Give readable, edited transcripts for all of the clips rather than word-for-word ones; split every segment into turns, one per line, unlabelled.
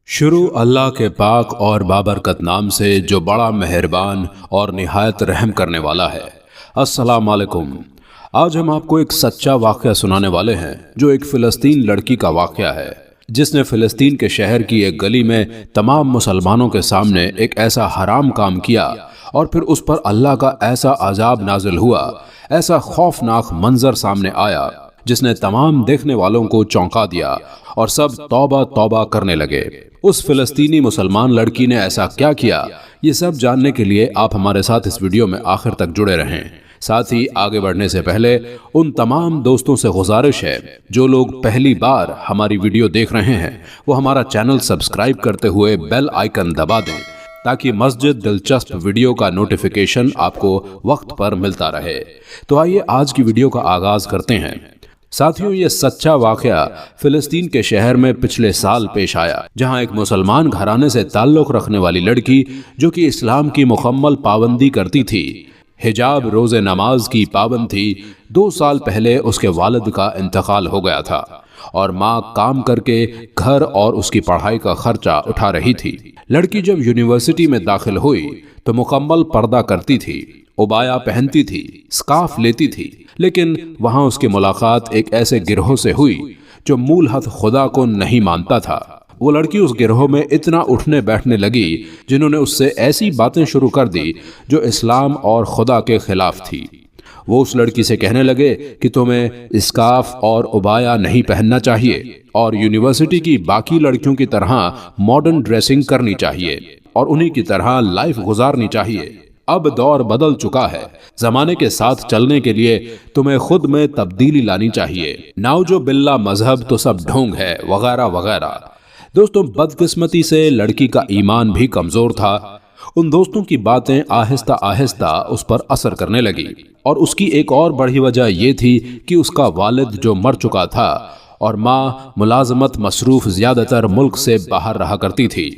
شروع اللہ کے پاک اور بابرکت نام سے جو بڑا مہربان اور نہایت رحم کرنے والا ہے۔ السلام علیکم۔ آج ہم آپ کو ایک سچا واقعہ سنانے والے ہیں جو ایک فلسطین لڑکی کا واقعہ ہے جس نے فلسطین کے شہر کی ایک گلی میں تمام مسلمانوں کے سامنے ایک ایسا حرام کام کیا اور پھر اس پر اللہ کا ایسا عذاب نازل ہوا، ایسا خوفناک منظر سامنے آیا جس نے تمام دیکھنے والوں کو چونکا دیا اور سب توبہ توبہ کرنے لگے۔ اس فلسطینی مسلمان لڑکی نے ایسا کیا کیا، یہ سب جاننے کے لیے آپ ہمارے ساتھ اس ویڈیو میں آخر تک جڑے رہیں۔ ساتھ ہی آگے بڑھنے سے پہلے ان تمام دوستوں سے گزارش ہے جو لوگ پہلی بار ہماری ویڈیو دیکھ رہے ہیں وہ ہمارا چینل سبسکرائب کرتے ہوئے بیل آئیکن دبا دیں تاکہ مسجد دلچسپ ویڈیو کا نوٹیفیکیشن آپ کو وقت پر ملتا رہے۔ تو آئیے آج کی ویڈیو کا آغاز کرتے ہیں۔ ساتھیوں، یہ سچا واقعہ فلسطین کے شہر میں پچھلے سال پیش آیا جہاں ایک مسلمان گھرانے سے تعلق رکھنے والی لڑکی جو کہ اسلام کی مکمل پابندی کرتی تھی، حجاب روز نماز کی پابند تھی، 2 سال پہلے اس کے والد کا انتقال ہو گیا تھا اور ماں کام کر کے گھر اور اس کی پڑھائی کا خرچہ اٹھا رہی تھی۔ لڑکی جب یونیورسٹی میں داخل ہوئی تو مکمل پردہ کرتی تھی، عبایا پہنتی تھی، سکارف لیتی تھی، لیکن وہاں اس کی ملاقات ایک ایسے گروہ سے ہوئی جو مولحت خدا کو نہیں مانتا تھا۔ وہ لڑکی اس گروہ میں اتنا اٹھنے بیٹھنے لگی جنہوں نے اس سے ایسی باتیں شروع کر دی جو اسلام اور خدا کے خلاف تھی۔ وہ اس لڑکی سے کہنے لگے کہ تمہیں اسکارف اور عبایا نہیں پہننا چاہیے اور یونیورسٹی کی باقی لڑکیوں کی طرح ماڈرن ڈریسنگ کرنی چاہیے اور انہی کی طرح لائف گزارنی چاہیے۔ اب دور بدل چکا ہے، زمانے کے ساتھ چلنے کے لیے تمہیں خود میں تبدیلی لانی چاہیے، نعوذ باللہ مذہب تو سب ڈھونگ ہے وغیرہ وغیرہ۔ دوستوں، بدقسمتی سے لڑکی کا ایمان بھی کمزور تھا۔ ان دوستوں کی باتیں آہستہ آہستہ اس پر اثر کرنے لگی اور اس کی ایک اور بڑی وجہ یہ تھی کہ اس کا والد جو مر چکا تھا اور ماں ملازمت مصروف زیادہ تر ملک سے باہر رہا کرتی تھی،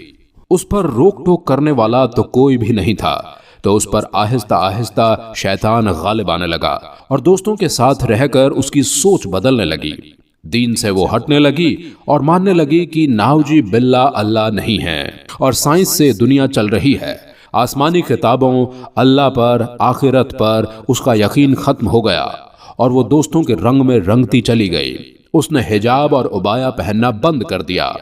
اس پر روک ٹوک کرنے والا تو کوئی بھی نہیں تھا، تو اس پر آہستہ آہستہ شیطان غالب آنے لگا اور دوستوں کے ساتھ رہ کر اس کی سوچ بدلنے لگی۔ دین سے وہ ہٹنے لگی اور ماننے لگی کہ نعوذ باللہ اللہ نہیں ہے اور سائنس سے دنیا چل رہی ہے۔ آسمانی کتابوں، اللہ پر، آخرت پر اس کا یقین ختم ہو گیا اور وہ دوستوں کے رنگ میں رنگتی چلی گئی۔ اس نے حجاب اور عبایا پہننا بند کر دیا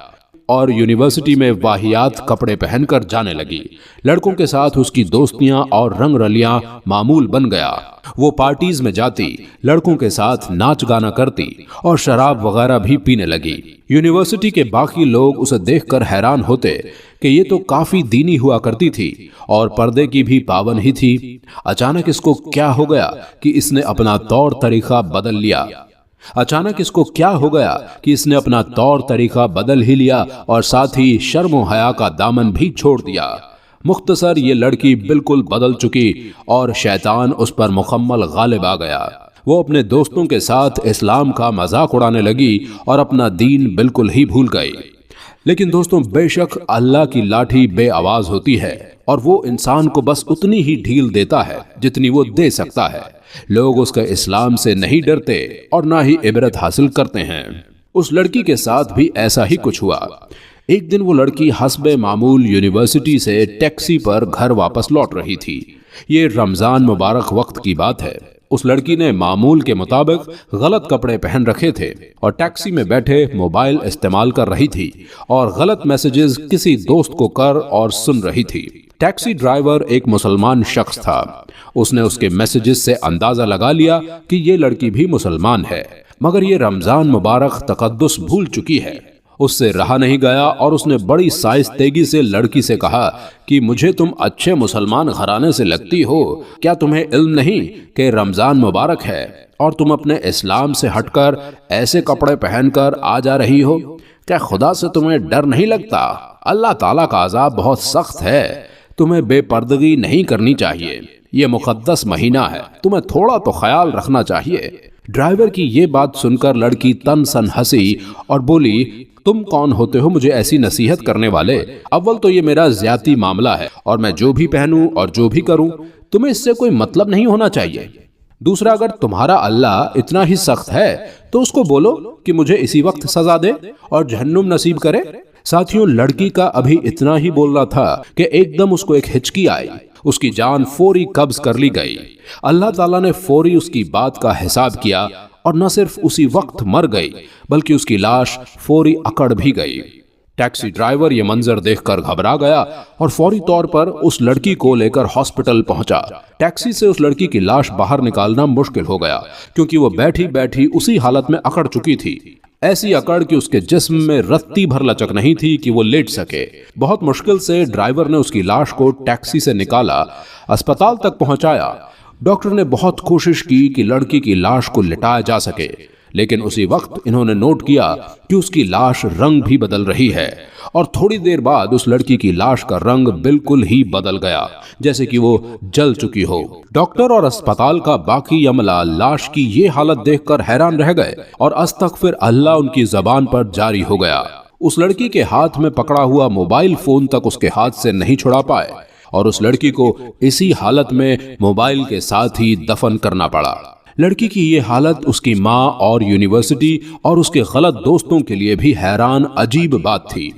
اور یونیورسٹی میں واہیات کپڑے پہن کر جانے لگی۔ لڑکوں کے ساتھ اس کی دوستیاں اور رنگ رلیاں معمول بن گیا۔ وہ پارٹیز میں جاتی، لڑکوں کے ساتھ ناچ گانا کرتی اور شراب وغیرہ بھی پینے لگی۔ یونیورسٹی کے باقی لوگ اسے دیکھ کر حیران ہوتے کہ یہ تو کافی دینی ہوا کرتی تھی اور پردے کی بھی پابند ہی تھی، اچانک اس کو کیا ہو گیا کہ اس نے اپنا طور طریقہ بدل لیا؟ اچانک اس کو کیا ہو گیا کہ اس نے اپنا طور طریقہ بدل ہی لیا اور ساتھ ہی شرم و حیا کا دامن بھی چھوڑ دیا؟ مختصر، یہ لڑکی بالکل بدل چکی اور شیطان اس پر مکمل غالب آ گیا۔ وہ اپنے دوستوں کے ساتھ اسلام کا مذاق اڑانے لگی اور اپنا دین بالکل ہی بھول گئی۔ لیکن دوستوں، بے شک اللہ کی لاٹھی بے آواز ہوتی ہے اور وہ انسان کو بس اتنی ہی ڈھیل دیتا ہے جتنی وہ دے سکتا ہے۔ لوگ اس کے اسلام سے نہیں ڈرتے اور نہ ہی عبرت حاصل کرتے ہیں۔ اس لڑکی کے ساتھ بھی ایسا ہی کچھ ہوا۔ ایک دن وہ لڑکی حسب معمول یونیورسٹی سے ٹیکسی پر گھر واپس لوٹ رہی تھی۔ یہ رمضان مبارک وقت کی بات ہے۔ اس لڑکی نے معمول کے مطابق غلط کپڑے پہن رکھے تھے اور ٹیکسی میں بیٹھے موبائل استعمال کر رہی تھی اور غلط میسیجز کسی دوست کو کر اور سن رہی تھی۔ ٹیکسی ڈرائیور ایک مسلمان شخص تھا۔ اس نے اس کے میسیجز سے اندازہ لگا لیا کہ یہ لڑکی بھی مسلمان ہے، مگر یہ رمضان مبارک تقدس بھول چکی ہے۔ اس سے رہا نہیں گیا اور اس نے بڑی سائنستگی سے لڑکی سے کہا کہ مجھے تم اچھے مسلمان گھرانے سے لگتی ہو، کیا تمہیں علم نہیں کہ رمضان مبارک ہے اور تم اپنے اسلام سے ہٹ کر ایسے کپڑے پہن کر آ جا رہی ہو؟ کیا خدا سے تمہیں ڈر نہیں لگتا؟ اللہ تعالیٰ کا عذاب بہت سخت ہے، تمہیں بے پردگی نہیں کرنی چاہیے، یہ مقدس مہینہ ہے، تمہیں تھوڑا تو خیال رکھنا چاہیے۔ ڈرائیور کی یہ بات سن کر لڑکی تن سن ہنسی اور بولی، تم کون ہوتے ہو مجھے ایسی نصیحت کرنے والے؟ اول تو یہ میرا ذاتی معاملہ ہے اور میں جو بھی پہنوں اور جو بھی کروں تمہیں اس سے کوئی مطلب نہیں ہونا چاہیے۔ دوسرا، اگر تمہارا اللہ اتنا ہی سخت ہے تو اس کو بولو کہ مجھے اسی وقت سزا دے اور جہنم نصیب کرے۔ ساتھیوں لڑکی کا ابھی اتنا ہی بولنا تھا کہ ایک دم اس کو ایک ہچکی آئی، اس کی جان فوری قبض کر لی گئی۔ اللہ تعالیٰ نے فوری اس کی بات کا حساب کیا اور نہ صرف اسی وقت مر گئی بلکہ اس کی لاش فوری اکڑ بھی گئی۔ ٹیکسی ڈرائیور یہ منظر دیکھ کر گھبرا گیا اور فوری طور پر اس لڑکی کو لے کر ہاسپٹل پہنچا۔ ٹیکسی سے اس لڑکی کی لاش باہر نکالنا مشکل ہو گیا کیونکہ وہ بیٹھی بیٹھی اسی حالت میں اکڑ چکی تھی، ایسی اکڑ کہ اس کے جسم میں رتی بھر لچک نہیں تھی کہ وہ لیٹ سکے۔ بہت مشکل سے ڈرائیور نے اس کی لاش کو ٹیکسی سے نکالا، اسپتال تک پہنچایا۔ ڈاکٹر نے بہت کوشش کی کہ لڑکی کی لاش کو لٹایا جا سکے، لیکن اسی وقت انہوں نے نوٹ کیا کہ اس کی لاش رنگ بھی بدل رہی ہے، اور تھوڑی دیر بعد اس لڑکی کی لاش کا رنگ بالکل ہی بدل گیا، جیسے کہ وہ جل چکی ہو۔ ڈاکٹر اور اسپتال کا باقی عملہ لاش کی یہ حالت دیکھ کر حیران رہ گئے اور استغفر اللہ ان کی زبان پر جاری ہو گیا۔ اس لڑکی کے ہاتھ میں پکڑا ہوا موبائل فون تک اس کے ہاتھ سے نہیں چھڑا پائے، اور اس لڑکی کو اسی حالت میں موبائل کے ساتھ ہی دفن کرنا پڑا۔ لڑکی کی یہ حالت اس کی ماں اور یونیورسٹی اور اس کے غلط دوستوں کے لیے بھی حیران عجیب بات تھی۔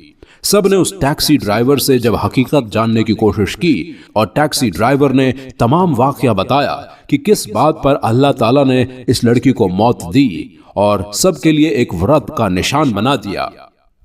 سب نے اس ٹیکسی ڈرائیور سے جب حقیقت جاننے کی کوشش کی اور ٹیکسی ڈرائیور نے تمام واقعہ بتایا کہ کس بات پر اللہ تعالیٰ نے اس لڑکی کو موت دی اور سب کے لیے ایک ورت کا نشان بنا دیا۔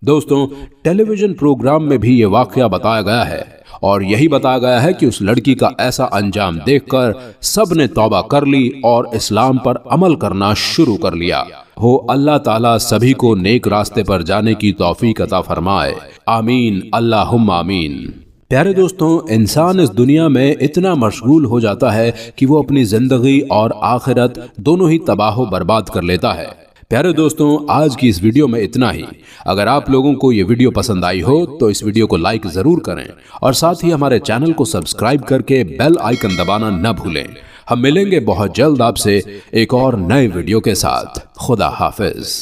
دوستوں، ٹیلی ویژن پروگرام میں بھی یہ واقعہ بتایا گیا ہے اور یہی بتایا گیا ہے کہ اس لڑکی کا ایسا انجام دیکھ کر سب نے توبہ کر لی اور اسلام پر عمل کرنا شروع کر لیا۔ ہو اللہ تعالیٰ سبھی کو نیک راستے پر جانے کی توفیق عطا فرمائے، آمین اللہم آمین۔ پیارے دوستوں، انسان اس دنیا میں اتنا مشغول ہو جاتا ہے کہ وہ اپنی زندگی اور آخرت دونوں ہی تباہ و برباد کر لیتا ہے۔ پیارے دوستوں، آج کی اس ویڈیو میں اتنا ہی۔ اگر آپ لوگوں کو یہ ویڈیو پسند آئی ہو تو اس ویڈیو کو لائک ضرور کریں اور ساتھ ہی ہمارے چینل کو سبسکرائب کر کے بیل آئیکن دبانا نہ بھولیں۔ ہم ملیں گے بہت جلد آپ سے ایک اور نئے ویڈیو کے ساتھ۔ خدا حافظ۔